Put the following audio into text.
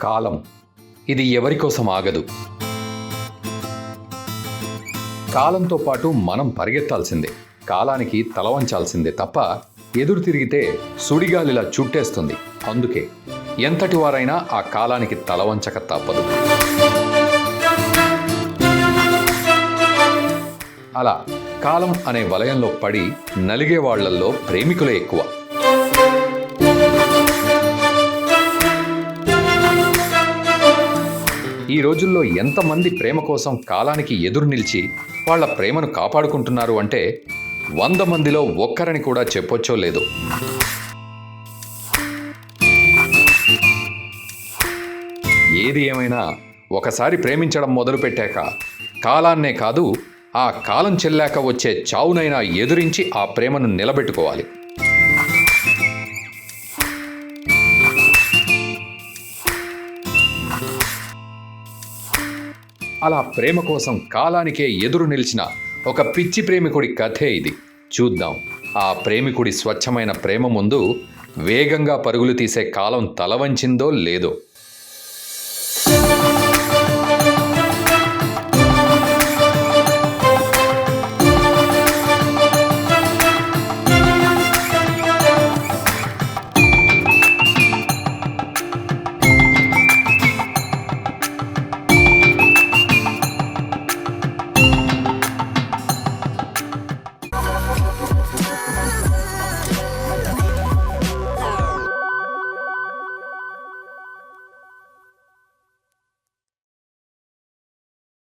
కాలం ఇది ఎవరి కోసం ఆగదు. కాలంతో పాటు మనం పరిగెత్తాల్సిందే, కాలానికి తలవంచాల్సిందే తప్ప ఎదురు తిరిగితే సుడిగాలిలా చుట్టేస్తుంది. అందుకే ఎంతటి వారైనా ఆ కాలానికి తలవంచక తప్పదు. అలా కాలం అనే వలయంలో పడి నలిగే వాళ్లల్లో ప్రేమికులే ఎక్కువ. ఈ రోజుల్లో ఎంతమంది ప్రేమ కోసం కాలానికి ఎదురు నిలిచి వాళ్ల ప్రేమను కాపాడుకుంటున్నారు అంటే 100 మందిలో ఒక్కరని కూడా చెప్పొచ్చో లేదో. ఏది ఏమైనా ఒకసారి ప్రేమించడం మొదలుపెట్టాక కాలాన్నే కాదు, ఆ కాలం చెల్లాక వచ్చే చావునైనా ఎదురించి ఆ ప్రేమను నిలబెట్టుకోవాలి. అలా ప్రేమ కోసం కాలానికే ఎదురు నిలిచిన ఒక పిచ్చి ప్రేమికుడి కథే ఇది. చూద్దాం ఆ ప్రేమికుడి స్వచ్ఛమైన ప్రేమ ముందు వేగంగా పరుగులు తీసే కాలం తలవంచిందో లేదో.